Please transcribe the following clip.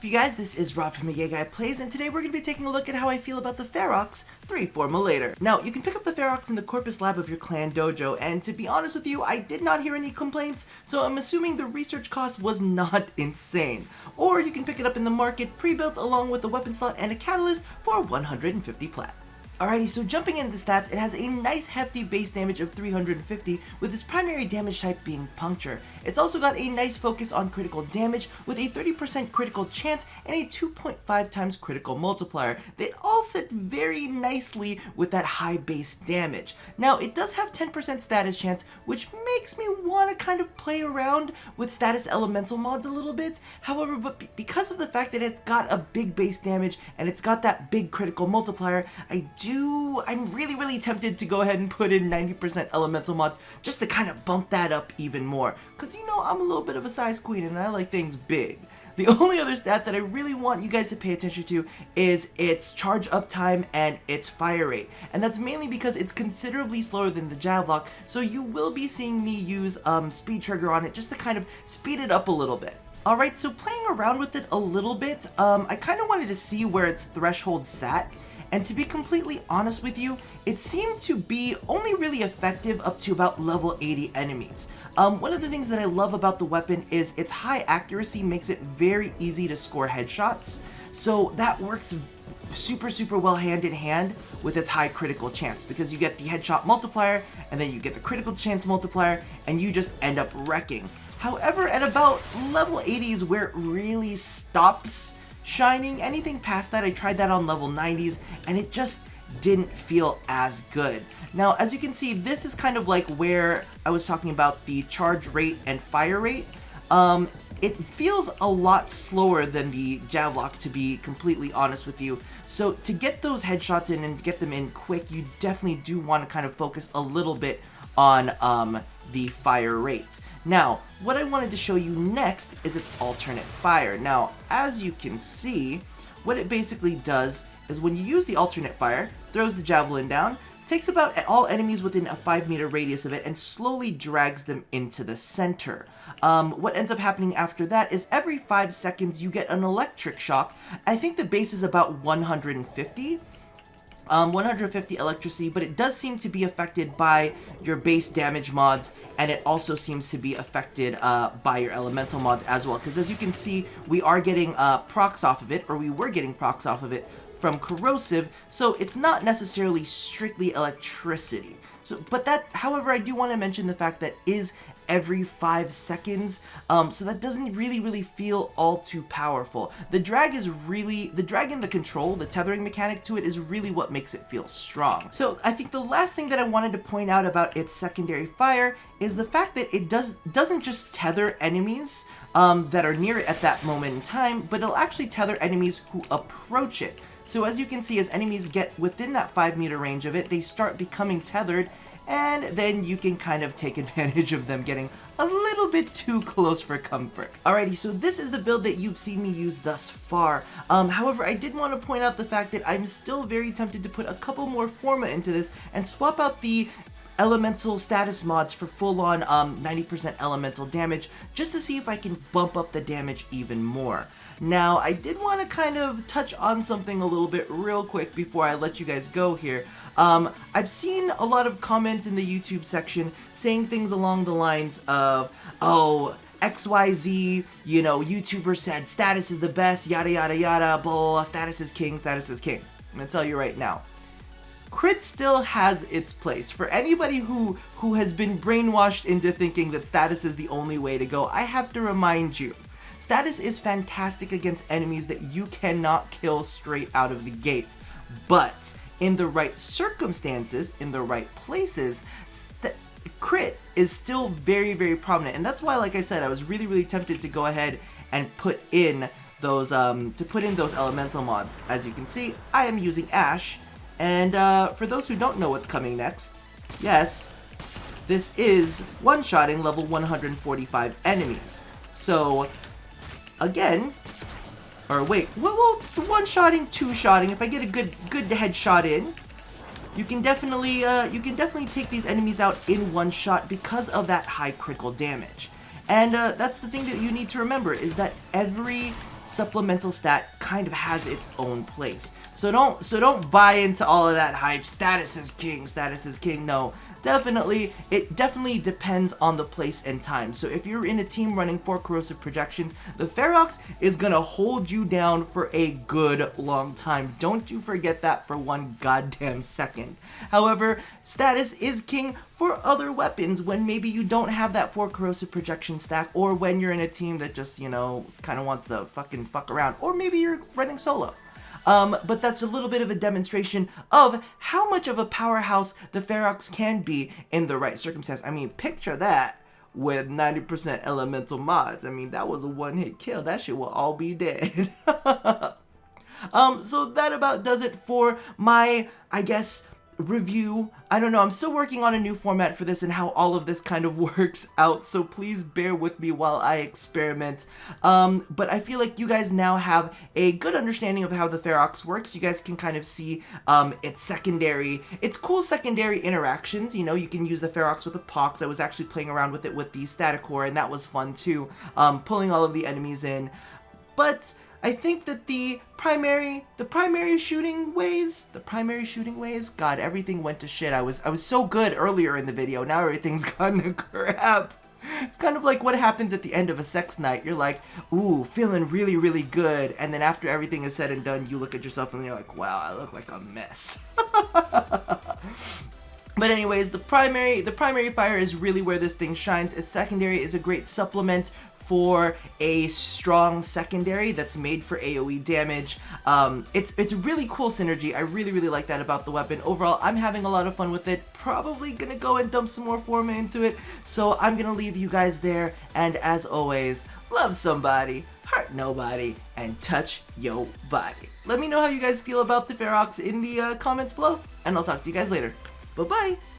up, you guys? This is Rob from Guy Plays, and today we're going to be taking a look at how I feel about the Ferrox 3 Forma later. Now, you can pick up the Ferrox in the corpus lab of your clan dojo, and to be honest with you, I did not hear any complaints, so I'm assuming the research cost was not insane. Or you can pick it up in the market pre-built along with a weapon slot and a catalyst for 150 plat. Alrighty, so jumping into the stats, it has a nice hefty base damage of 350 with its primary damage type being puncture. It's also got a nice focus on critical damage with a 30% critical chance and a 2.5 times critical multiplier. They all sit very nicely with that high base damage. Now, it does have 10% status chance, which makes me want to kind of play around with status elemental mods a little bit. However, because of the fact that it's got a big base damage and it's got that big critical multiplier, I'm really tempted to go ahead and put in 90% elemental mods just to kind of bump that up even more. Because, you know, I'm a little bit of a size queen and I like things big. The only other stat that I really want you guys to pay attention to is its charge up time and its fire rate. And that's mainly because it's considerably slower than the Javelin, so you will be seeing me use speed trigger on it just to kind of speed it up a little bit. Alright, so playing around with it a little bit, I kind of wanted to see where its threshold sat. And to be completely honest with you, it seemed to be only really effective up to about level 80 enemies. One of the things that I love about the weapon is its high accuracy makes it very easy to score headshots. So that works super well hand in hand with its high critical chance, because you get the headshot multiplier and then you get the critical chance multiplier and you just end up wrecking. However, at about level 80 is where it really stops shining. Anything past that, I tried that on level 90s and it just didn't feel as good. Now, as you can see, this is kind of like where I was talking about the charge rate and fire rate. It feels a lot slower than the Javelin, to be completely honest with you. So to get those headshots in and get them in quick, you definitely do want to kind of focus a little bit on the fire rate. Now, what I wanted to show you next is its alternate fire. Now, as you can see, what it basically does is when you use the alternate fire, throws the Javelin down, takes about all enemies within a 5-meter radius of it, and slowly drags them into the center. What ends up happening after that is every 5 seconds you get an electric shock. I think the base is about 150 electricity, but it does seem to be affected by your base damage mods, and it also seems to be affected by your elemental mods as well, because as you can see, we are getting procs off of it, or we were getting procs off of it from corrosive, so it's not necessarily strictly electricity. But that, however, I do want to mention the fact that is every 5 seconds, so that doesn't really feel all too powerful. The drag and the control, the tethering mechanic to it is really what makes it feel strong. So I think the last thing that I wanted to point out about its secondary fire is the fact that it doesn't just tether enemies that are near it at that moment in time, but it'll actually tether enemies who approach it. So as you can see, as enemies get within that 5-meter range of it, they start becoming tethered, and then you can kind of take advantage of them getting a little bit too close for comfort. Alrighty, so this is the build that you've seen me use thus far. However, I did want to point out the fact that I'm still very tempted to put a couple more Forma into this and swap out the elemental status mods for full-on 90% elemental damage, just to see if I can bump up the damage even more. Now, I did want to kind of touch on something a little bit real quick before I let you guys go here. I've seen a lot of comments in the YouTube section saying things along the lines of, oh, XYZ, you know, YouTuber said status is the best, yada yada yada, blah, status is king, status is king. I'm gonna tell you right now, crit still has its place. For anybody who has been brainwashed into thinking that status is the only way to go, I have to remind you, status is fantastic against enemies that you cannot kill straight out of the gate. But in the right circumstances, in the right places, crit is still very prominent. And that's why, like I said, I was really tempted to go ahead and put in those elemental mods. As you can see, I am using Ash. And for those who don't know what's coming next, yes, this is one-shotting level 145 enemies. So, again, or wait, well, one-shotting, two-shotting, if I get a good headshot in, you can definitely take these enemies out in one shot because of that high critical damage. And that's the thing that you need to remember, is that every supplemental stat kind of has its own place. So don't buy into all of that hype. Status is king, status is king. No, it definitely depends on the place and time. So if you're in a team running 4 corrosive projections, the Ferrox is gonna hold you down for a good long time. Don't you forget that for one goddamn second. However, status is king for other weapons when maybe you don't have that 4 corrosive projection stack, or when you're in a team that just, you know, kind of wants to fucking fuck around, or maybe you're running solo. But that's a little bit of a demonstration of how much of a powerhouse the Ferrox can be in the right circumstance. I mean, picture that with 90% elemental mods. I mean, that was a one-hit kill. That shit will all be dead. So that about does it for my, I guess, review. I don't know, I'm still working on a new format for this and how all of this kind of works out, so please bear with me while I experiment. But I feel like you guys now have a good understanding of how the Ferrox works. You guys can kind of see its cool secondary interactions. You know, you can use the Ferrox with a Pox. I was actually playing around with it with the Staticore, and that was fun too, pulling all of the enemies in. But I think that the primary shooting ways, God, everything went to shit. I was so good earlier in the video, now everything's gone to crap. It's kind of like what happens at the end of a sex night. You're like, ooh, feeling really, really good, and then after everything is said and done, you look at yourself and you're like, wow, I look like a mess. But anyways, the primary fire is really where this thing shines. Its secondary is a great supplement for a strong secondary that's made for AoE damage. It's a really cool synergy. I really, really like that about the weapon. Overall, I'm having a lot of fun with it. Probably gonna go and dump some more Forma into it. So I'm gonna leave you guys there. And as always, love somebody, hurt nobody, and touch your body. Let me know how you guys feel about the Ferrox in the comments below, and I'll talk to you guys later. Bye-bye!